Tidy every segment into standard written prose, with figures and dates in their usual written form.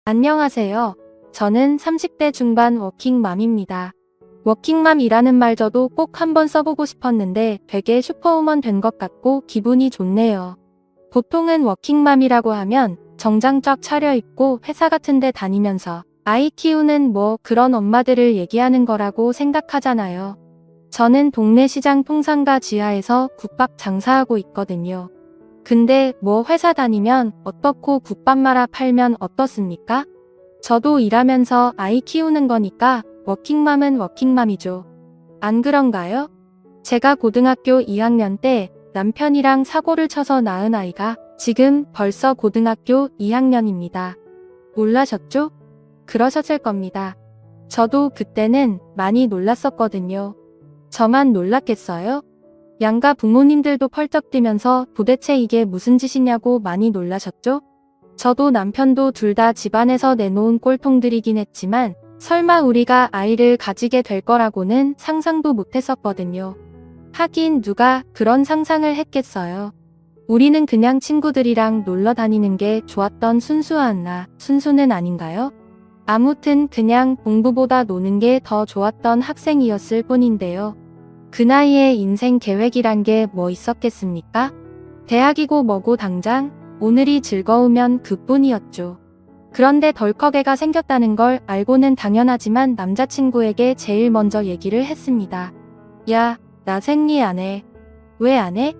안녕하세요. 저는 30대 중반 워킹맘입니다. 워킹맘이라는 말 저도 꼭 한번 써보고 싶었는데 되게 슈퍼우먼 된 것 같고 기분이 좋네요. 보통은 워킹맘이라고 하면 정장 쫙 차려입고 회사 같은 데 다니면서 아이 키우는 그런 엄마들을 얘기하는 거라고 생각하잖아요. 저는 동네 시장 통상가 지하에서 국밥 장사하고 있거든요. 근데 회사 다니면 어떻고 국밥 말아 팔면 어떻습니까? 저도 일하면서 아이 키우는 거니까 워킹맘은 워킹맘이죠. 안 그런가요? 제가 고등학교 2학년 때 남편이랑 사고를 쳐서 낳은 아이가 지금 벌써 고등학교 2학년입니다. 놀라셨죠? 그러셨을 겁니다. 저도 그때는 많이 놀랐었거든요. 저만 놀랐겠어요? 양가 부모님들도 펄쩍 뛰면서 도대체 이게 무슨 짓이냐고 많이 놀라셨죠? 저도 남편도 둘 다 집안에서 내놓은 꼴통들이긴 했지만 설마 우리가 아이를 가지게 될 거라고는 상상도 못했었거든요. 하긴 누가 그런 상상을 했겠어요. 우리는 그냥 친구들이랑 놀러 다니는 게 좋았던 순수는 아닌가요? 아무튼 그냥 공부보다 노는 게 더 좋았던 학생이었을 뿐인데요. 그 나이에 인생 계획이란 게 뭐 있었겠습니까? 대학이고 뭐고 당장 오늘이 즐거우면 그뿐이었죠. 그런데 덜컥 애가 생겼다는 걸 알고는 당연하지만 남자친구에게 제일 먼저 얘기를 했습니다. 야, 나 생리 안 해. 왜 안 해?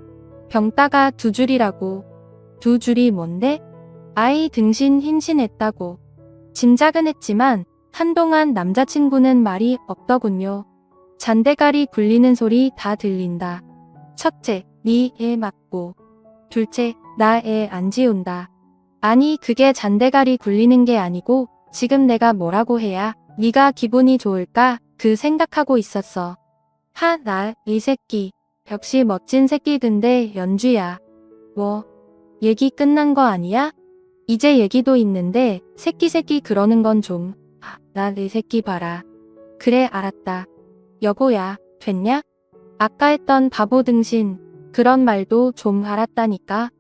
병 따가 2줄이라고. 2줄이 뭔데? 아이 등신 임신했다고. 짐작은 했지만 한동안 남자친구는 말이 없더군요. 잔대가리 굴리는 소리 다 들린다. 첫째, 네 애 맞고. 둘째, 나 애 안 지운다. 아니 그게 잔대가리 굴리는 게 아니고 지금 내가 뭐라고 해야 네가 기분이 좋을까 그 생각하고 있었어. 이 새끼. 역시 멋진 새끼근데 연주야. 얘기 끝난 거 아니야? 이제 얘기도 있는데 새끼 그러는 건 좀. 나 내 새끼 봐라. 그래 알았다. 여보야, 됐냐? 아까 했던 바보 등신, 그런 말도 좀 알았다니까.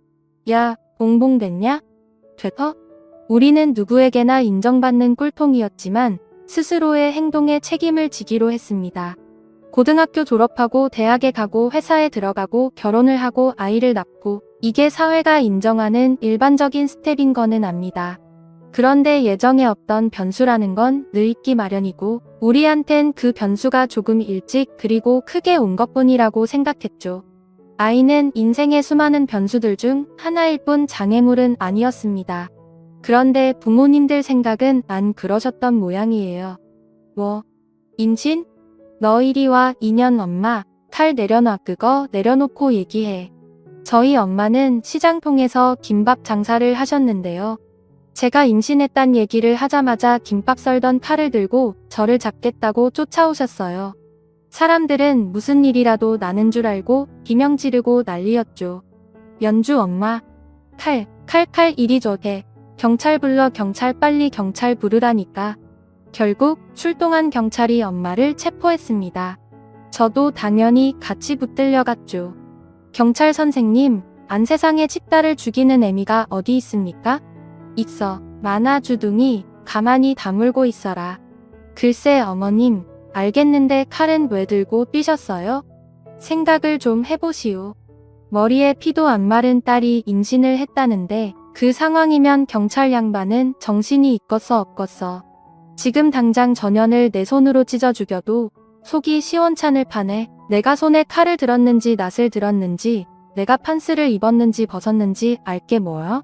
야, 봉봉 됐냐? 됐어? 우리는 누구에게나 인정받는 꿀통이었지만 스스로의 행동에 책임을 지기로 했습니다. 고등학교 졸업하고 대학에 가고 회사에 들어가고 결혼을 하고 아이를 낳고 이게 사회가 인정하는 일반적인 스텝인 거는 압니다. 그런데 예정에 없던 변수라는 건 늘 있기 마련이고 우리한텐 그 변수가 조금 일찍 그리고 크게 온 것뿐이라고 생각했죠. 아이는 인생의 수많은 변수들 중 하나일 뿐 장애물은 아니었습니다. 그런데 부모님들 생각은 안 그러셨던 모양이에요. 임신? 너 이리 와 2년 엄마, 칼 내려놔 그거 내려놓고 얘기해. 저희 엄마는 시장 통해서 김밥 장사를 하셨는데요. 제가 임신했단 얘기를 하자마자 김밥 썰던 칼을 들고 저를 잡겠다고 쫓아오셨어요. 사람들은 무슨 일이라도 나는 줄 알고 비명 지르고 난리였죠. 연주 엄마. 칼 이리 줘 대. 경찰 불러 경찰 빨리 경찰 부르라니까. 결국 출동한 경찰이 엄마를 체포했습니다. 저도 당연히 같이 붙들려 갔죠. 경찰 선생님, 안 세상에 칩다를 죽이는 애미가 어디 있습니까? 있어. 많아 주둥이 가만히 다물고 있어라. 글쎄 어머님, 알겠는데 칼은 왜 들고 뛰셨어요? 생각을 좀 해보시오. 머리에 피도 안 마른 딸이 임신을 했다는데 그 상황이면 경찰 양반은 정신이 있겠어 없겠어. 지금 당장 전현을 내 손으로 찢어 죽여도 속이 시원찮을 판에 내가 손에 칼을 들었는지 낫을 들었는지 내가 판스를 입었는지 벗었는지 알게 뭐여?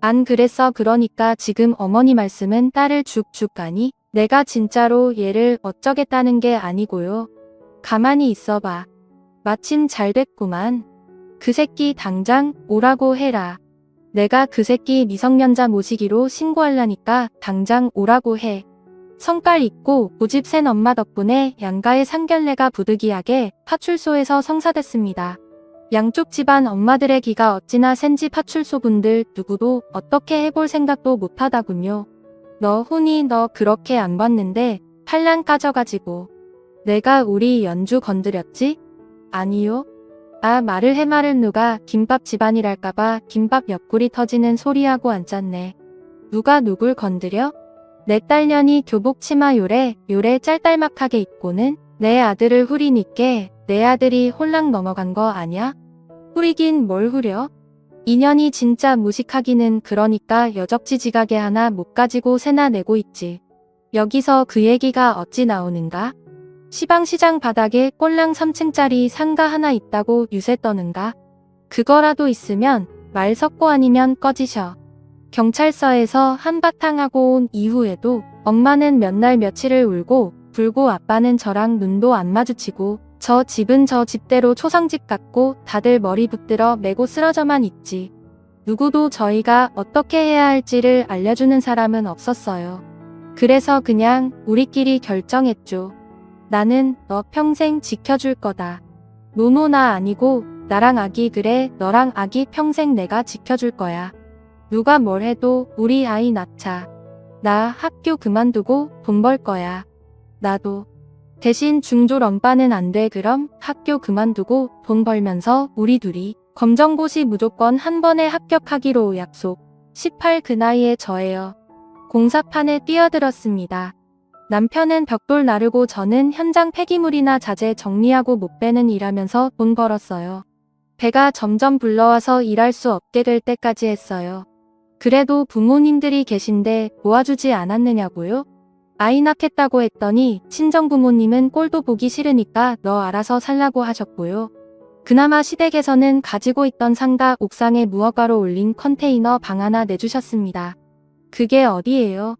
안 그랬어. 그러니까 지금 어머니 말씀은 딸을 죽 가니 내가 진짜로 얘를 어쩌겠다는 게 아니고요. 가만히 있어봐. 마침 잘 됐구만. 그 새끼 당장 오라고 해라. 내가 그 새끼 미성년자 모시기로 신고하려니까 당장 오라고 해. 성깔 있고 고집 센 엄마 덕분에 양가의 상견례가 부득이하게 파출소에서 성사됐습니다. 양쪽 집안 엄마들의 기가 어찌나 센지 파출소분들 누구도 어떻게 해볼 생각도 못하다군요. 너 훈이 너 그렇게 안 봤는데 팔랑 까져가지고 내가 우리 연주 건드렸지? 아니요. 말을 해 말을 누가 김밥 집안이랄까봐 김밥 옆구리 터지는 소리하고 앉았네. 누가 누굴 건드려? 내 딸년이 교복 치마 요래 짤짤막하게 입고는 내 아들을 후리니께 내 아들이 홀랑 넘어간 거 아냐? 후리긴 뭘 후려? 인연이 진짜 무식하기는 그러니까 여적지 지각에 하나 못 가지고 새나 내고 있지. 여기서 그 얘기가 어찌 나오는가? 시방시장 바닥에 꼴랑 3층짜리 상가 하나 있다고 유세 떠는가? 그거라도 있으면 말 섞고 아니면 꺼지셔. 경찰서에서 한바탕 하고 온 이후에도 엄마는 몇 날 며칠을 울고 불고 아빠는 저랑 눈도 안 마주치고 저 집은 저 집대로 초상집 같고 다들 머리 붙들어 매고 쓰러져만 있지. 누구도 저희가 어떻게 해야 할지를 알려주는 사람은 없었어요. 그래서 그냥 우리끼리 결정했죠. 나는 너 평생 지켜줄 거다. 노노나 아니고 나랑 아기 그래 너랑 아기 평생 내가 지켜줄 거야. 누가 뭘 해도 우리 아이 낳자. 나 학교 그만두고 돈 벌 거야. 나도. 대신 중졸 엄빠는 안 돼. 그럼 학교 그만두고 돈 벌면서 우리 둘이 검정고시 무조건 한 번에 합격하기로 약속. 18 그 나이에 저예요. 공사판에 뛰어들었습니다. 남편은 벽돌 나르고 저는 현장 폐기물이나 자재 정리하고 못 빼는 일하면서 돈 벌었어요. 배가 점점 불러와서 일할 수 없게 될 때까지 했어요. 그래도 부모님들이 계신데 도와주지 않았느냐고요? 아이 낳겠다고 했더니 친정부모님은 꼴도 보기 싫으니까 너 알아서 살라고 하셨고요. 그나마 시댁에서는 가지고 있던 상가 옥상에 무허가로 올린 컨테이너 방 하나 내주셨습니다. 그게 어디예요?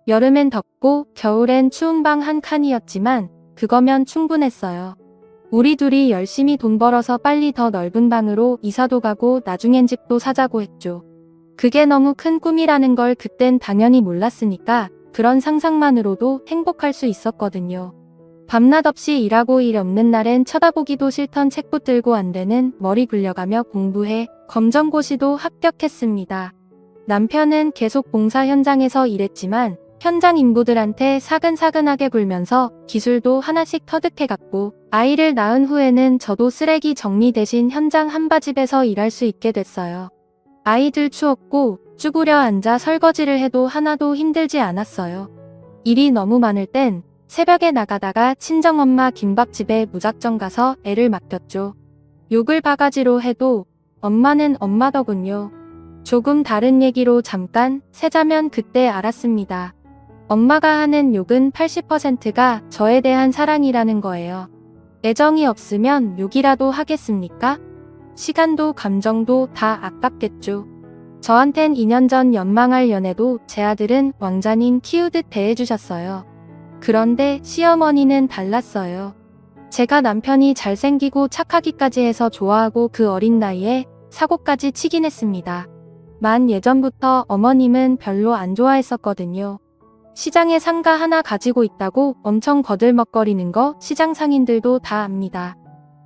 여름엔 덥고 겨울엔 추운 방 한 칸이었지만 그거면 충분했어요. 우리 둘이 열심히 돈 벌어서 빨리 더 넓은 방으로 이사도 가고 나중엔 집도 사자고 했죠. 그게 너무 큰 꿈이라는 걸 그땐 당연히 몰랐으니까 그런 상상만으로도 행복할 수 있었거든요. 밤낮 없이 일하고 일 없는 날엔 쳐다보기도 싫던 책 붙들고 안 되는 머리 굴려가며 공부해 검정고시도 합격했습니다. 남편은 계속 봉사 현장에서 일했지만 현장 인부들한테 사근사근하게 굴면서 기술도 하나씩 터득해갔고 아이를 낳은 후에는 저도 쓰레기 정리 대신 현장 한바집에서 일할 수 있게 됐어요. 아이들 추웠고 쭈그려 앉아 설거지를 해도 하나도 힘들지 않았어요. 일이 너무 많을 땐 새벽에 나가다가 친정엄마 김밥집에 무작정 가서 애를 맡겼죠. 욕을 바가지로 해도 엄마는 엄마더군요. 조금 다른 얘기로 잠깐 세자면 그때 알았습니다. 엄마가 하는 욕은 80%가 저에 대한 사랑이라는 거예요. 애정이 없으면 욕이라도 하겠습니까? 시간도 감정도 다 아깝겠죠. 저한텐 2년 전 연망할 연애도 제 아들은 왕자님 키우듯 대해주셨어요. 그런데 시어머니는 달랐어요. 제가 남편이 잘생기고 착하기까지 해서 좋아하고 그 어린 나이에 사고까지 치긴 했습니다. 만 예전부터 어머님은 별로 안 좋아했었거든요. 시장에 상가 하나 가지고 있다고 엄청 거들먹거리는 거 시장 상인들도 다 압니다.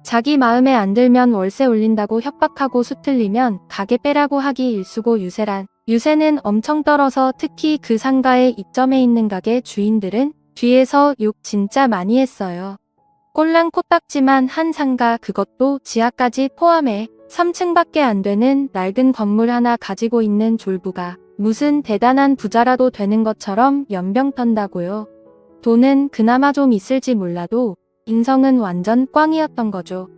자기 마음에 안 들면 월세 올린다고 협박하고 수틀리면 가게 빼라고 하기 일수고 유세란. 유세는 엄청 떨어서 특히 그 상가에 입점해 있는 가게 주인들은 뒤에서 욕 진짜 많이 했어요. 꼴랑 코딱지만 한 상가 그것도 지하까지 포함해 3층밖에 안 되는 낡은 건물 하나 가지고 있는 졸부가 무슨 대단한 부자라도 되는 것처럼 연병 턴다고요. 돈은 그나마 좀 있을지 몰라도 인성은 완전 꽝이었던 거죠.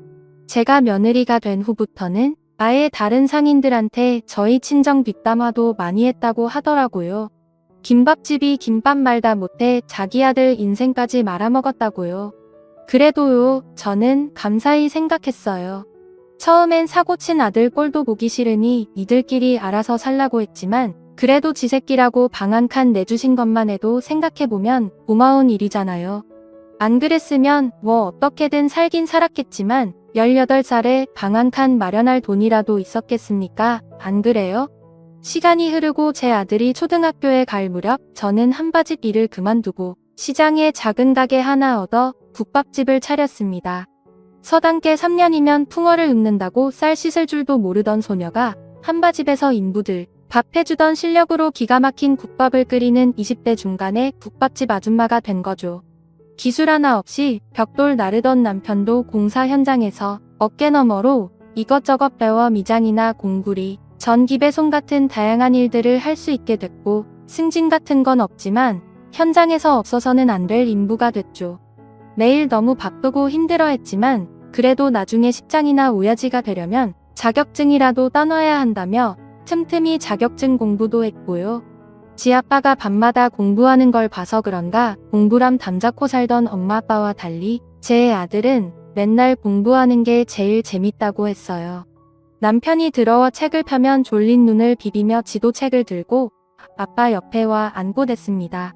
제가 며느리가 된 후부터는 아예 다른 상인들한테 저희 친정 뒷담화도 많이 했다고 하더라고요. 김밥집이 김밥 말다 못해 자기 아들 인생까지 말아먹었다고요. 그래도요, 저는 감사히 생각했어요. 처음엔 사고친 아들 꼴도 보기 싫으니 이들끼리 알아서 살라고 했지만 그래도 지 새끼라고 방 한 칸 내주신 것만 해도 생각해보면 고마운 일이잖아요. 안 그랬으면 뭐 어떻게든 살긴 살았겠지만 18살에 방 한 칸 마련할 돈이라도 있었겠습니까? 안 그래요? 시간이 흐르고 제 아들이 초등학교에 갈 무렵 저는 한바집 일을 그만두고 시장에 작은 가게 하나 얻어 국밥집을 차렸습니다. 서당계 3년이면 풍어를 읊는다고 쌀 씻을 줄도 모르던 소녀가 한바집에서 인부들 밥 해주던 실력으로 기가 막힌 국밥을 끓이는 20대 중반의 국밥집 아줌마가 된 거죠. 기술 하나 없이 벽돌 나르던 남편도 공사 현장에서 어깨너머로 이것저것 배워 미장이나 공구리, 전기 배송 같은 다양한 일들을 할 수 있게 됐고 승진 같은 건 없지만 현장에서 없어서는 안 될 인부가 됐죠. 매일 너무 바쁘고 힘들어했지만 그래도 나중에 식장이나 오야지가 되려면 자격증이라도 따놔야 한다며 틈틈이 자격증 공부도 했고요. 지 아빠가 밤마다 공부하는 걸 봐서 그런가 공부람 담자코 살던 엄마 아빠와 달리 제 아들은 맨날 공부하는 게 제일 재밌다고 했어요. 남편이 들어와 책을 펴면 졸린 눈을 비비며 지도책을 들고 아빠 옆에 와 앉고 됐습니다.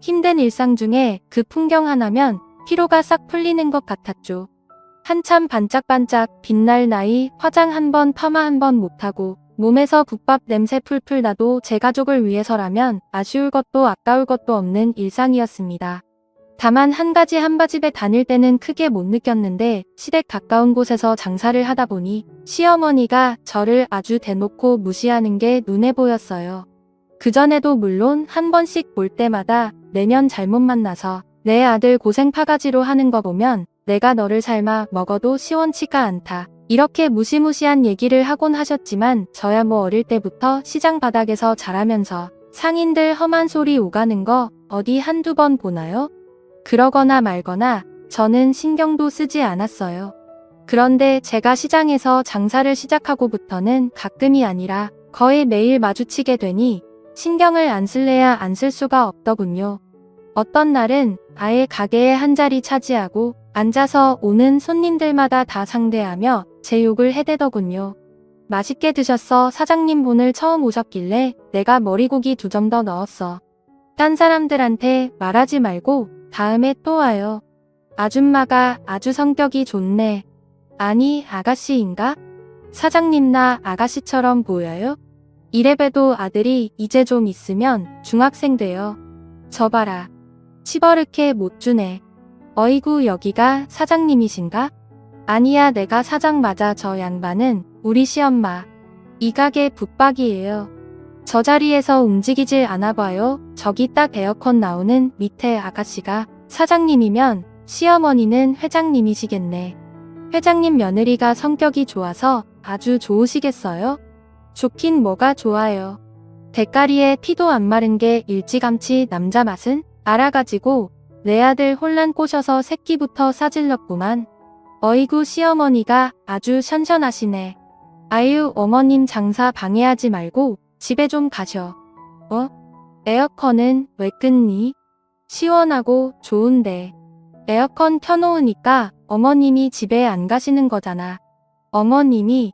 힘든 일상 중에 그 풍경 하나면 피로가 싹 풀리는 것 같았죠. 한참 반짝반짝 빛날 나이, 화장 한 번 파마 한 번 못하고 몸에서 국밥 냄새 풀풀 나도 제 가족을 위해서라면 아쉬울 것도 아까울 것도 없는 일상이었습니다. 다만 한 가지 한바집에 다닐 때는 크게 못 느꼈는데 시댁 가까운 곳에서 장사를 하다 보니 시어머니가 저를 아주 대놓고 무시하는 게 눈에 보였어요. 그전에도 물론 한 번씩 볼 때마다 내년 잘못 만나서 내 아들 고생 파가지로 하는 거 보면 내가 너를 삶아 먹어도 시원치가 않다. 이렇게 무시무시한 얘기를 하곤 하셨지만 저야 뭐 어릴 때부터 시장 바닥에서 자라면서 상인들 험한 소리 오가는 거 어디 한두 번 보나요? 그러거나 말거나 저는 신경도 쓰지 않았어요. 그런데 제가 시장에서 장사를 시작하고부터는 가끔이 아니라 거의 매일 마주치게 되니 신경을 안 쓸래야 안 쓸 수가 없더군요. 어떤 날은 아예 가게에 한 자리 차지하고 앉아서 오는 손님들마다 다 상대하며 제 욕을 해대더군요. 맛있게 드셨어. 사장님 오늘 처음 오셨길래 내가 머리고기 2점 더 넣었어. 딴 사람들한테 말하지 말고 다음에 또 와요. 아줌마가 아주 성격이 좋네. 아니 아가씨인가? 사장님 나 아가씨처럼 보여요? 이래봬도 아들이 이제 좀 있으면 중학생 돼요. 저 봐라. 치버르케 못 주네. 어이구 여기가 사장님이신가? 아니야 내가 사장 맞아. 저 양반은 우리 시엄마. 이 가게 붙박이에요. 저 자리에서 움직이질 않아 봐요. 저기 딱 에어컨 나오는 밑에 아가씨가 사장님이면 시어머니는 회장님이시겠네. 회장님 며느리가 성격이 좋아서 아주 좋으시겠어요? 좋긴 뭐가 좋아요. 대가리에 피도 안 마른 게 일찌감치 남자 맛은 알아가지고 내 아들 혼란 꼬셔서 새끼부터 싸질렀구만. 어이구 시어머니가 아주 션션하시네. 아유 어머님 장사 방해하지 말고 집에 좀 가셔. 에어컨은 왜 끄니? 시원하고 좋은데. 에어컨 켜놓으니까 어머님이 집에 안 가시는 거잖아. 어머님이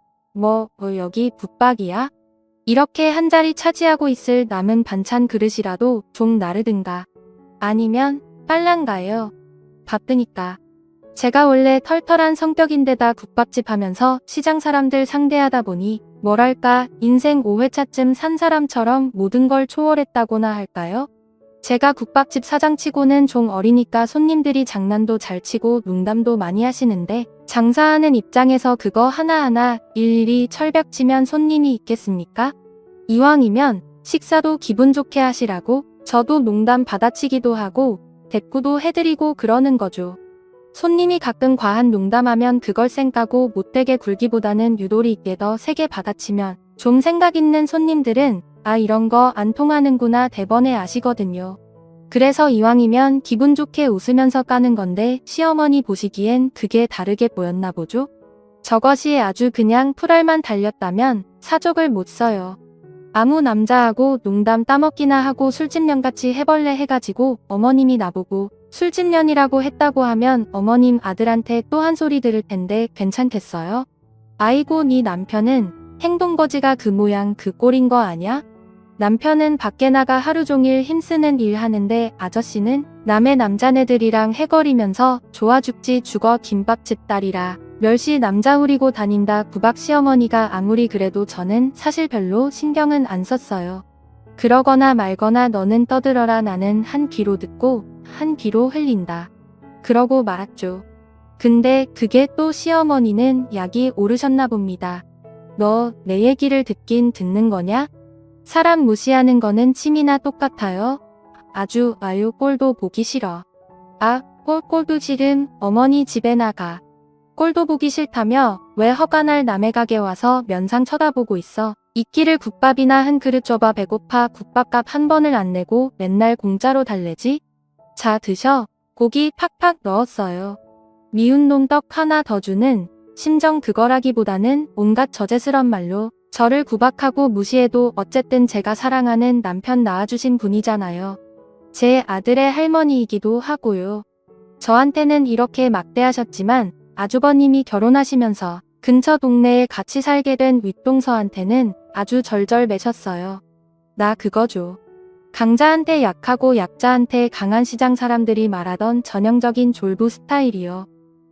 여기 붙박이야? 이렇게 한 자리 차지하고 있을 남은 반찬 그릇이라도 좀 나르든가. 아니면 빨랑가요. 바쁘니까. 제가 원래 털털한 성격인데다 국밥집 하면서 시장 사람들 상대하다 보니 뭐랄까 인생 5회차쯤 산 사람처럼 모든 걸 초월했다고나 할까요? 제가 국밥집 사장치고는 좀 어리니까 손님들이 장난도 잘 치고 농담도 많이 하시는데 장사하는 입장에서 그거 하나하나 일일이 철벽치면 손님이 있겠습니까? 이왕이면 식사도 기분 좋게 하시라고 저도 농담 받아치기도 하고 대꾸도 해드리고 그러는 거죠. 손님이 가끔 과한 농담하면 그걸 쌩까고 못되게 굴기보다는 유도리 있게 더 세게 받아치면 좀 생각 있는 손님들은 아 이런 거 안 통하는구나 대번에 아시거든요. 그래서 이왕이면 기분 좋게 웃으면서 까는 건데 시어머니 보시기엔 그게 다르게 보였나 보죠? 저것이 아주 그냥 풀알만 달렸다면 사족을 못 써요. 아무 남자하고 농담 따먹기나 하고 술집년같이 해벌레 해가지고 어머님이 나보고 술집년이라고 했다고 하면 어머님 아들한테 또 한 소리 들을 텐데 괜찮겠어요? 아이고 네 남편은 행동거지가 그 모양 그 꼴인 거 아냐? 남편은 밖에 나가 하루 종일 힘쓰는 일 하는데 아저씨는 남의 남자네들이랑 해거리면서 좋아 죽지 죽어 김밥집 딸이라 멸시 남자 후리고 다닌다. 구박 시어머니가 아무리 그래도 저는 사실 별로 신경은 안 썼어요. 그러거나 말거나 너는 떠들어라. 나는 한 귀로 듣고 한 귀로 흘린다. 그러고 말았죠. 근데 그게 또 시어머니는 약이 오르셨나 봅니다. 너 내 얘기를 듣긴 듣는 거냐? 사람 무시하는 거는 침이나 똑같아요. 아유 꼴도 보기 싫어. 아 꼴도 싫음. 어머니 집에 나가. 꼴도 보기 싫다며 왜 허가날 남의 가게 와서 면상 쳐다보고 있어. 이끼를 국밥이나 한 그릇 줘봐. 배고파. 국밥값 한 번을 안 내고 맨날 공짜로 달래지? 자, 드셔. 고기 팍팍 넣었어요. 미운 놈 떡 하나 더 주는 심정 그거라기보다는 온갖 저제스런 말로 저를 구박하고 무시해도 어쨌든 제가 사랑하는 남편 낳아주신 분이잖아요. 제 아들의 할머니이기도 하고요. 저한테는 이렇게 막대하셨지만 아주버님이 결혼하시면서 근처 동네에 같이 살게 된 윗동서한테는 아주 절절매셨어요. 나 그거 줘. 강자한테 약하고 약자한테 강한 시장 사람들이 말하던 전형적인 졸부 스타일이요.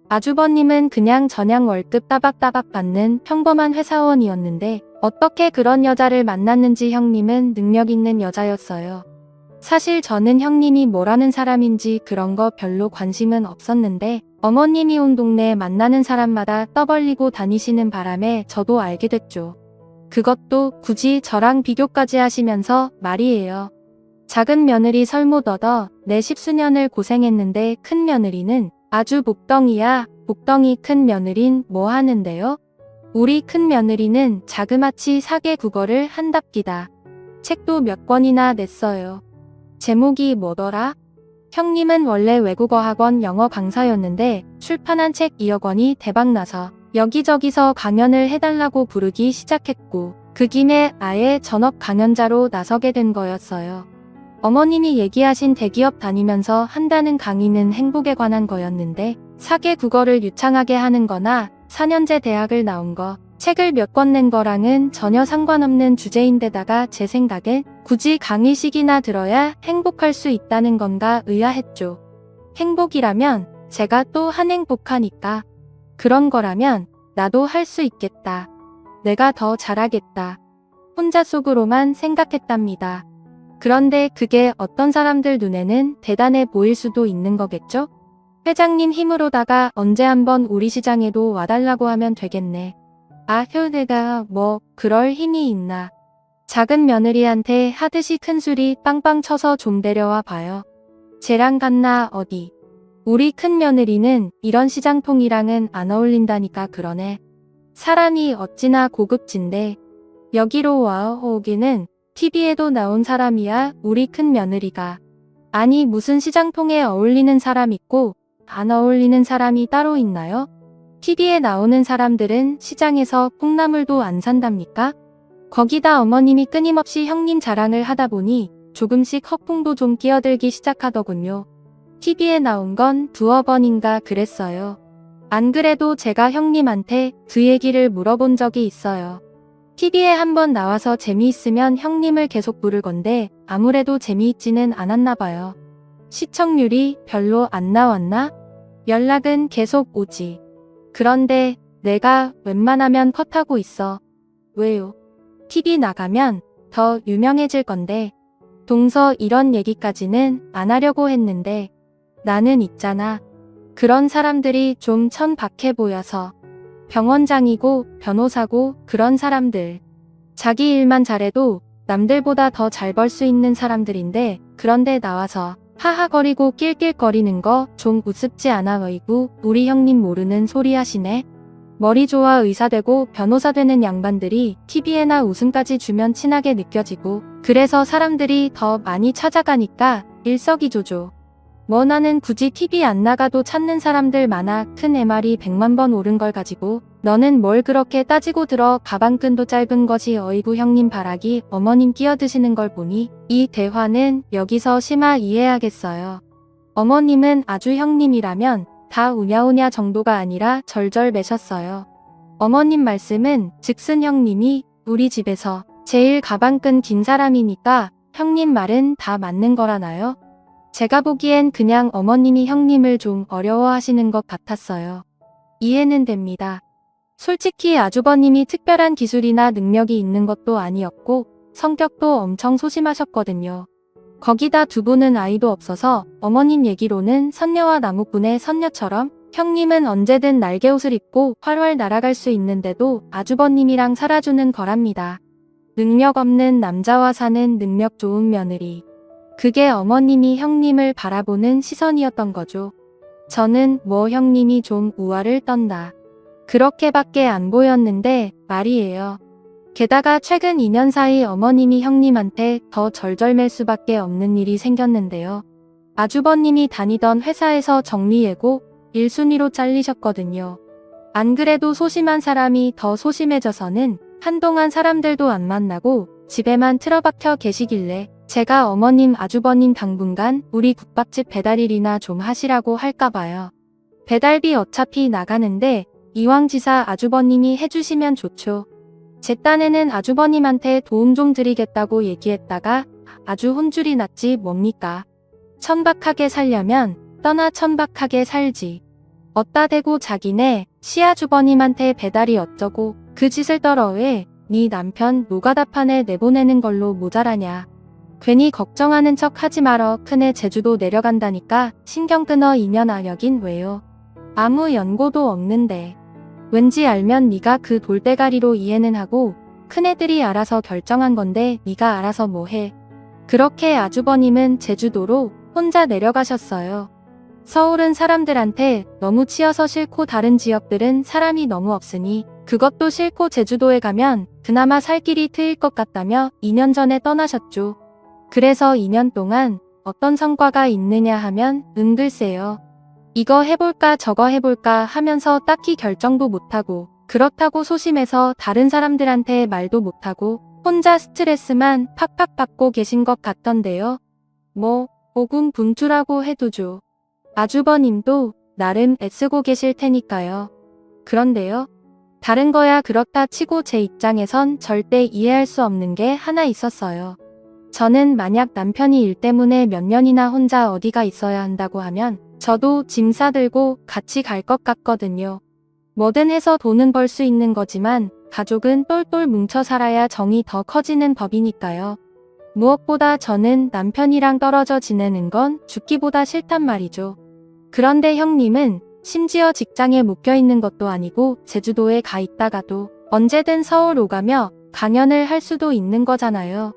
아주버님은 그냥 전향 월급 따박따박 받는 평범한 회사원이었는데 어떻게 그런 여자를 만났는지 형님은 능력 있는 여자였어요. 사실 저는 형님이 뭐라는 사람인지 그런 거 별로 관심은 없었는데 어머님이 온 동네에 만나는 사람마다 떠벌리고 다니시는 바람에 저도 알게 됐죠. 그것도 굳이 저랑 비교까지 하시면서 말이에요. 작은 며느리 설못 얻어 내 십수년을 고생했는데 큰 며느리는 아주 복덩이야. 복덩이 큰 며느린 뭐 하는데요? 우리 큰 며느리는 자그마치 사계 국어를 한답기다. 책도 몇 권이나 냈어요. 제목이 뭐더라? 형님은 원래 외국어 학원 영어 강사였는데 출판한 책 2억 권이 대박나서 여기저기서 강연을 해달라고 부르기 시작했고 그 김에 아예 전업 강연자로 나서게 된 거였어요. 어머님이 얘기하신 대기업 다니면서 한다는 강의는 행복에 관한 거였는데 사계 국어를 유창하게 하는 거나 4년제 대학을 나온 거, 책을 몇 권 낸 거랑은 전혀 상관없는 주제인데다가 제 생각엔 굳이 강의식이나 들어야 행복할 수 있다는 건가 의아했죠. 행복이라면 제가 또 한행복하니까. 그런 거라면 나도 할 수 있겠다. 내가 더 잘하겠다. 혼자 속으로만 생각했답니다. 그런데 그게 어떤 사람들 눈에는 대단해 보일 수도 있는 거겠죠? 회장님 힘으로다가 언제 한번 우리 시장에도 와달라고 하면 되겠네. 아, 내가 뭐 그럴 힘이 있나. 작은 며느리한테 하듯이 큰 술이 빵빵 쳐서 좀 데려와 봐요. 쟤랑 같나 어디. 우리 큰 며느리는 이런 시장통이랑은 안 어울린다니까 그러네. 사람이 어찌나 고급진데. 여기로 와 오기는 TV에도 나온 사람이야. 우리 큰 며느리가. 아니 무슨 시장통에 어울리는 사람 있고 안 어울리는 사람이 따로 있나요? TV에 나오는 사람들은 시장에서 콩나물도 안 산답니까? 거기다 어머님이 끊임없이 형님 자랑을 하다 보니 조금씩 허풍도 좀 끼어들기 시작하더군요. TV에 나온 건 두어 번인가 그랬어요. 안 그래도 제가 형님한테 그 얘기를 물어본 적이 있어요. TV에 한번 나와서 재미있으면 형님을 계속 부를 건데 아무래도 재미있지는 않았나 봐요. 시청률이 별로 안 나왔나? 연락은 계속 오지. 그런데 내가 웬만하면 컷하고 있어. 왜요? TV 나가면 더 유명해질 건데. 동서 이런 얘기까지는 안 하려고 했는데 나는 있잖아. 그런 사람들이 좀 천박해 보여서. 병원장이고 변호사고 그런 사람들. 자기 일만 잘해도 남들보다 더 잘 벌 수 있는 사람들인데 그런데 나와서 하하거리고 낄낄거리는 거 좀 우습지 않아. 어이구 우리 형님 모르는 소리 하시네. 머리 좋아 의사 되고 변호사 되는 양반들이 TV에나 웃음까지 주면 친하게 느껴지고 그래서 사람들이 더 많이 찾아가니까 일석이조죠. 뭐 나는 굳이 TV 안 나가도 찾는 사람들 많아. 큰 MR이 100만 번 오른 걸 가지고 너는 뭘 그렇게 따지고 들어. 가방끈도 짧은 것이. 어이구 형님 바라기. 어머님 끼어드시는 걸 보니 이 대화는 여기서 심하 이해하겠어요. 어머님은 아주 형님이라면 다 우냐우냐 정도가 아니라 절절매셨어요. 어머님 말씀은 즉슨 형님이 우리 집에서 제일 가방끈 긴 사람이니까 형님 말은 다 맞는 거라나요? 제가 보기엔 그냥 어머님이 형님을 좀 어려워하시는 것 같았어요. 이해는 됩니다. 솔직히 아주버님이 특별한 기술이나 능력이 있는 것도 아니었고 성격도 엄청 소심하셨거든요. 거기다 두 분은 아이도 없어서 어머님 얘기로는 선녀와 나무꾼의 선녀처럼 형님은 언제든 날개옷을 입고 활활 날아갈 수 있는데도 아주버님이랑 살아주는 거랍니다. 능력 없는 남자와 사는 능력 좋은 며느리. 그게 어머님이 형님을 바라보는 시선이었던 거죠. 저는 뭐 형님이 좀 우아를 떤다. 그렇게밖에 안 보였는데 말이에요. 게다가 최근 2년 사이 어머님이 형님한테 더 절절맬 수밖에 없는 일이 생겼는데요. 아주버님이 다니던 회사에서 정리해고 1순위로 잘리셨거든요. 안 그래도 소심한 사람이 더 소심해져서는 한동안 사람들도 안 만나고 집에만 틀어박혀 계시길래 제가 어머님 아주버님 당분간 우리 국밥집 배달일이나 좀 하시라고 할까봐요. 배달비 어차피 나가는데 이왕지사 아주버님이 해주시면 좋죠. 제 딴에는 아주버님한테 도움 좀 드리겠다고 얘기했다가 아주 혼쭐이 났지 뭡니까. 천박하게 살려면 떠나 천박하게 살지. 어따 대고 자기네 시아주버님한테 배달이 어쩌고 그 짓을 떨어 왜 네 남편 노가다판에 내보내는 걸로 모자라냐. 괜히 걱정하는 척 하지 말어. 큰애 제주도 내려간다니까 신경 끊어. 이년아 여긴 왜요? 아무 연고도 없는데. 왠지 알면 네가 그 돌대가리로 이해는 하고 큰애들이 알아서 결정한 건데 네가 알아서 뭐해. 그렇게 아주버님은 제주도로 혼자 내려가셨어요. 서울은 사람들한테 너무 치여서 싫고 다른 지역들은 사람이 너무 없으니 그것도 싫고 제주도에 가면 그나마 살 길이 트일 것 같다며 2년 전에 떠나셨죠. 그래서 2년 동안 어떤 성과가 있느냐 하면 글쎄요. 이거 해볼까 저거 해볼까 하면서 딱히 결정도 못하고 그렇다고 소심해서 다른 사람들한테 말도 못하고 혼자 스트레스만 팍팍 받고 계신 것 같던데요. 뭐 고군분투라고 해두죠. 아주버님도 나름 애쓰고 계실 테니까요. 그런데요. 다른 거야 그렇다 치고 제 입장에선 절대 이해할 수 없는 게 하나 있었어요. 저는 만약 남편이 일 때문에 몇 년이나 혼자 어디가 있어야 한다고 하면 저도 짐 싸들고 같이 갈 것 같거든요. 뭐든 해서 돈은 벌 수 있는 거지만 가족은 똘똘 뭉쳐 살아야 정이 더 커지는 법이니까요. 무엇보다 저는 남편이랑 떨어져 지내는 건 죽기보다 싫단 말이죠. 그런데 형님은 심지어 직장에 묶여 있는 것도 아니고 제주도에 가 있다가도 언제든 서울 오가며 강연을 할 수도 있는 거잖아요.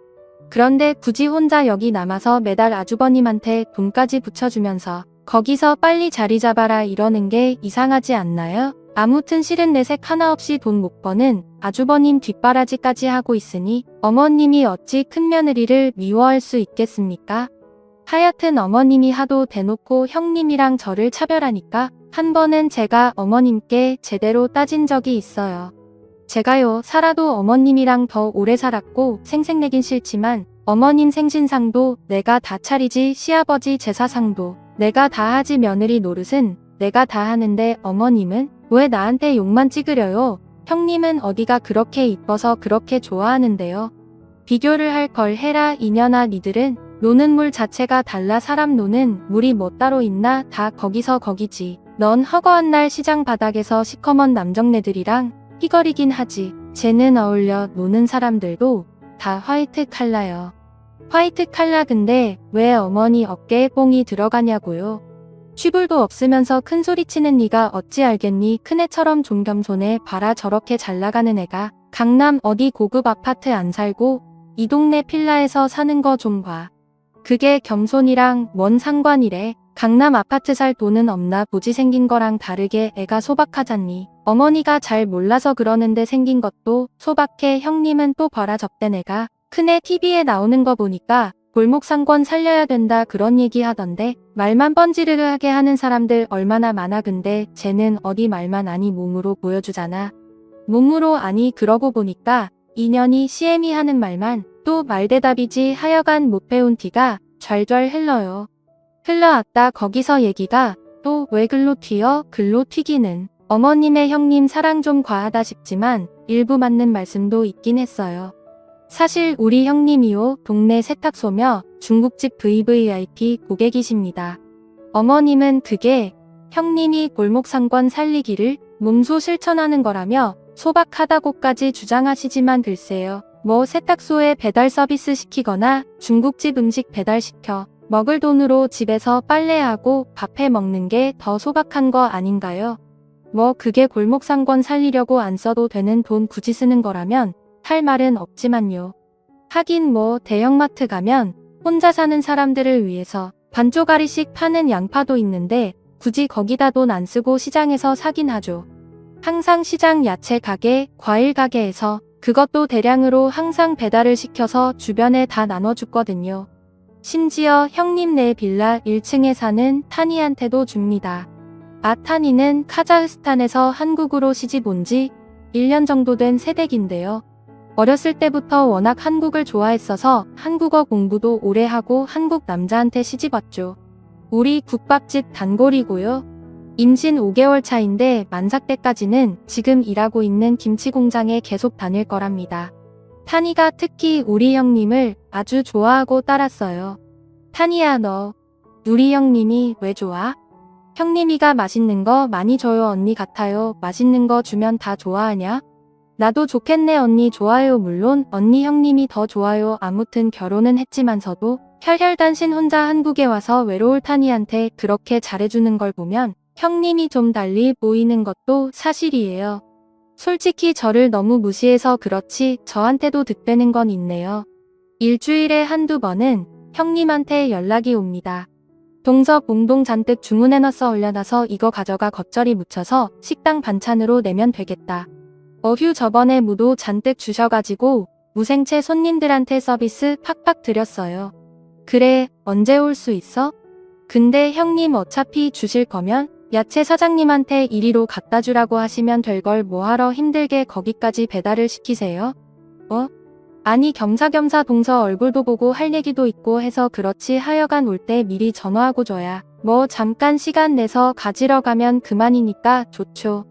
그런데 굳이 혼자 여기 남아서 매달 아주버님한테 돈까지 붙여주면서 거기서 빨리 자리 잡아라 이러는 게 이상하지 않나요? 아무튼 실은 내색 하나 없이 돈 못 버는 아주버님 뒷바라지까지 하고 있으니 어머님이 어찌 큰며느리를 미워할 수 있겠습니까? 하여튼 어머님이 하도 대놓고 형님이랑 저를 차별하니까 한 번은 제가 어머님께 제대로 따진 적이 있어요. 제가요 살아도 어머님이랑 더 오래 살았고 생색내긴 싫지만 어머님 생신상도 내가 다 차리지 시아버지 제사상도 내가 다 하지 며느리 노릇은 내가 다 하는데 어머님은 왜 나한테 욕만 찍으려요? 형님은 어디가 그렇게 이뻐서 그렇게 좋아하는데요. 비교를 할 걸 해라 이년아. 니들은 노는 물 자체가 달라. 사람 노는 물이 뭐 따로 있나. 다 거기서 거기지. 넌 허거한 날 시장 바닥에서 시커먼 남정네들이랑 희거리긴 하지. 쟤는 어울려 노는 사람들도 다 화이트 칼라요. 화이트 칼라. 근데 왜 어머니 어깨에 뽕이 들어가냐고요. 취불도 없으면서 큰소리치는 네가 어찌 알겠니. 큰애처럼 좀 겸손해 봐라. 저렇게 잘나가는 애가 강남 어디 고급 아파트 안 살고 이 동네 필라에서 사는 거 좀 봐. 그게 겸손이랑 뭔 상관이래. 강남 아파트 살 돈은 없나 보지. 생긴 거랑 다르게 애가 소박하잖니. 어머니가 잘 몰라서 그러는데 생긴 것도 소박해. 형님은 또 봐라 접된 애가 큰애 TV에 나오는 거 보니까 골목상권 살려야 된다 그런 얘기 하던데 말만 뻔지르르하게 하는 사람들 얼마나 많아. 근데 쟤는 어디 말만 아니 몸으로 보여주잖아. 몸으로 아니 그러고 보니까 인연이 CM이 하는 말만 또 말대답이지. 하여간 못 배운 티가 좔좔 흘러요. 흘러왔다 거기서 얘기가 또 왜 글로 튀어. 글로 튀기는 어머님의 형님 사랑 좀 과하다 싶지만 일부 맞는 말씀도 있긴 했어요. 사실 우리 형님이요 동네 세탁소며 중국집 VVIP 고객이십니다. 어머님은 그게 형님이 골목상권 살리기를 몸소 실천하는 거라며 소박하다고까지 주장하시지만 글쎄요. 뭐 세탁소에 배달 서비스 시키거나 중국집 음식 배달시켜 먹을 돈으로 집에서 빨래하고 밥해 먹는 게 더 소박한 거 아닌가요? 뭐 그게 골목상권 살리려고 안 써도 되는 돈 굳이 쓰는 거라면 할 말은 없지만요. 하긴 뭐 대형마트 가면 혼자 사는 사람들을 위해서 반쪼가리씩 파는 양파도 있는데 굳이 거기다 돈 안 쓰고 시장에서 사긴 하죠. 항상 시장 야채 가게, 과일 가게에서 그것도 대량으로 항상 배달을 시켜서 주변에 다 나눠줬거든요. 심지어 형님 네 빌라 1층에 사는 타니한테도 줍니다. 타니는 카자흐스탄에서 한국으로 시집 온 지 1년 정도 된 새댁인데요. 어렸을 때부터 워낙 한국을 좋아했어서 한국어 공부도 오래 하고 한국 남자한테 시집 왔죠. 우리 국밥집 단골이고요. 임신 5개월 차인데 만삭 때까지는 지금 일하고 있는 김치 공장에 계속 다닐 거랍니다. 타니가 특히 우리 형님을 아주 좋아하고 따랐어요. 타니야, 너 우리 형님이 왜 좋아? 형님이가 맛있는 거 많이 줘요. 언니 같아요. 맛있는 거 주면 다 좋아하냐? 나도 좋겠네. 언니 좋아요. 물론 언니 형님이 더 좋아요. 아무튼 결혼은 했지만서도 혈혈단신 혼자 한국에 와서 외로울 타니한테 그렇게 잘해주는 걸 보면 형님이 좀 달리 보이는 것도 사실이에요. 솔직히 저를 너무 무시해서 그렇지 저한테도 득되는 건 있네요. 일주일에 한두 번은 형님한테 연락이 옵니다. 동서 봉동 잔뜩 주문해놨어. 올려놔서 이거 가져가 겉절이 묻혀서 식당 반찬으로 내면 되겠다. 어휴 저번에 무도 잔뜩 주셔가지고 무생채 손님들한테 서비스 팍팍 드렸어요. 그래 언제 올 수 있어? 근데 형님 어차피 주실 거면 야채 사장님한테 이리로 갖다 주라고 하시면 될 걸 뭐하러 힘들게 거기까지 배달을 시키세요? 아니 겸사겸사 동서 얼굴도 보고 할 얘기도 있고 해서 그렇지 하여간 올 때 미리 전화하고 줘야 뭐 잠깐 시간 내서 가지러 가면 그만이니까 좋죠.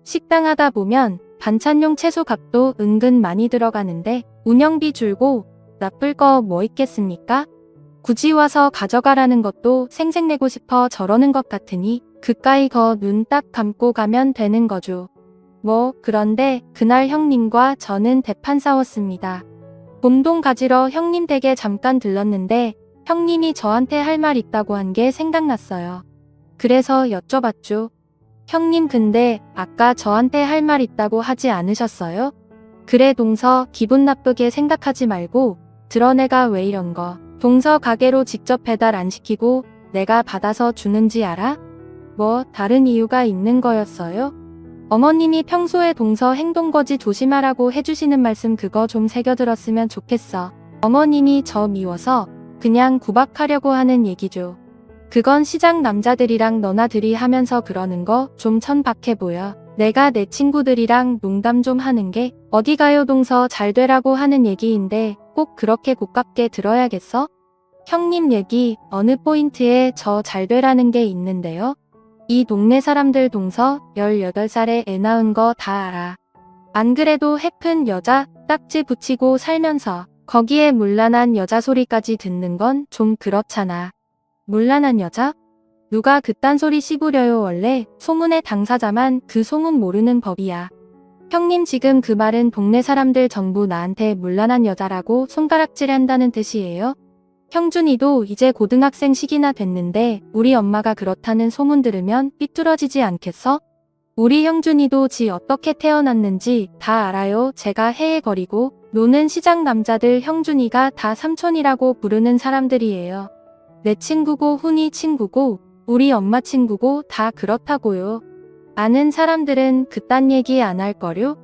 식당 하다 보면 반찬용 채소 값도 은근 많이 들어가는데 운영비 줄고 나쁠 거 뭐 있겠습니까? 굳이 와서 가져가라는 것도 생색내고 싶어 저러는 것 같으니 그까이 거 눈 딱 감고 가면 되는 거죠. 그런데 그날 형님과 저는 대판 싸웠습니다. 봄동 가지러 형님 댁에 잠깐 들렀는데 형님이 저한테 할 말 있다고 한 게 생각났어요. 그래서 여쭤봤죠. 형님 근데 아까 저한테 할 말 있다고 하지 않으셨어요? 그래 동서 기분 나쁘게 생각하지 말고 들어 내가 왜 이런 거 동서 가게로 직접 배달 안 시키고 내가 받아서 주는지 알아? 다른 이유가 있는 거였어요? 어머님이 평소에 동서 행동거지 조심하라고 해주시는 말씀 그거 좀 새겨들었으면 좋겠어. 어머님이 저 미워서 그냥 구박하려고 하는 얘기죠. 그건 시장 남자들이랑 너나 들이 하면서 그러는 거 좀 천박해 보여. 내가 내 친구들이랑 농담 좀 하는 게 어디 가요 동서 잘 되라고 하는 얘기인데 꼭 그렇게 고깝게 들어야겠어? 형님 얘기 어느 포인트에 저 잘 되라는 게 있는데요. 이 동네 사람들 동서 18살에 애 낳은 거 다 알아. 안 그래도 해픈 여자 딱지 붙이고 살면서 거기에 문란한 여자 소리까지 듣는 건 좀 그렇잖아. 문란한 여자? 누가 그딴 소리 씹으려요. 원래 소문의 당사자만 그 소문 모르는 법이야. 형님 지금 그 말은 동네 사람들 전부 나한테 문란한 여자라고 손가락질 한다는 뜻이에요? 형준이도 이제 고등학생식이나 됐는데 우리 엄마가 그렇다는 소문 들으면 삐뚤어지지 않겠어? 우리 형준이도 지 어떻게 태어났는지 다 알아요. 제가 헤헤거리고 노는 시장 남자들 형준이가 다 삼촌이라고 부르는 사람들이에요. 내 친구고 훈이 친구고 우리 엄마 친구고 다 그렇다고요. 아는 사람들은 그딴 얘기 안 할 거요?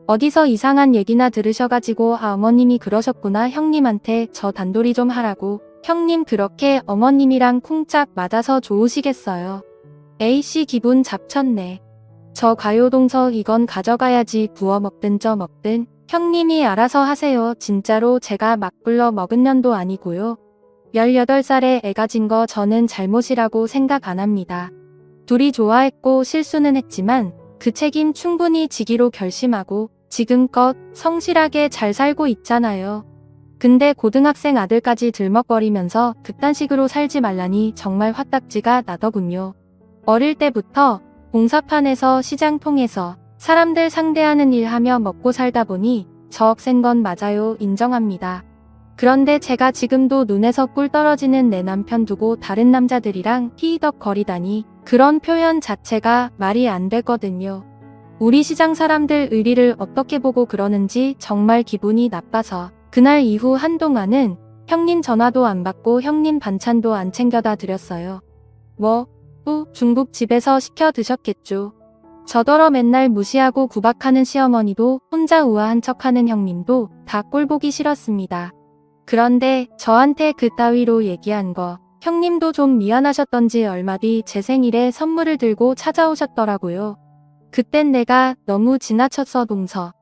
어디서 이상한 얘기나 들으셔가지고 어머님이 그러셨구나. 형님한테 저 단돌이 좀 하라고. 형님 그렇게 어머님이랑 쿵짝 맞아서 좋으시겠어요. A씨 기분 잡쳤네. 저 가요 동서 이건 가져가야지. 구워 먹든 쪄 먹든 형님이 알아서 하세요. 진짜로 제가 막 불러 먹은 년도 아니고요. 18살에 애 가진 거 저는 잘못이라고 생각 안 합니다. 둘이 좋아했고 실수는 했지만 그 책임 충분히 지기로 결심하고 지금껏 성실하게 잘 살고 있잖아요. 근데 고등학생 아들까지 들먹거리면서 그딴 식으로 살지 말라니 정말 화딱지가 나더군요. 어릴 때부터 공사판에서 시장 통해서 사람들 상대하는 일 하며 먹고 살다 보니 저 억센 건 맞아요. 인정합니다. 그런데 제가 지금도 눈에서 꿀 떨어지는 내 남편 두고 다른 남자들이랑 히덕거리다니 그런 표현 자체가 말이 안 되거든요. 우리 시장 사람들 의리를 어떻게 보고 그러는지 정말 기분이 나빠서 그날 이후 한동안은 형님 전화도 안 받고 형님 반찬도 안 챙겨다 드렸어요. 중국집에서 시켜 드셨겠죠. 저더러 맨날 무시하고 구박하는 시어머니도 혼자 우아한 척하는 형님도 다 꼴보기 싫었습니다. 그런데 저한테 그따위로 얘기한 거 형님도 좀 미안하셨던지 얼마 뒤 제 생일에 선물을 들고 찾아오셨더라고요. 그땐 내가 너무 지나쳤어 동서.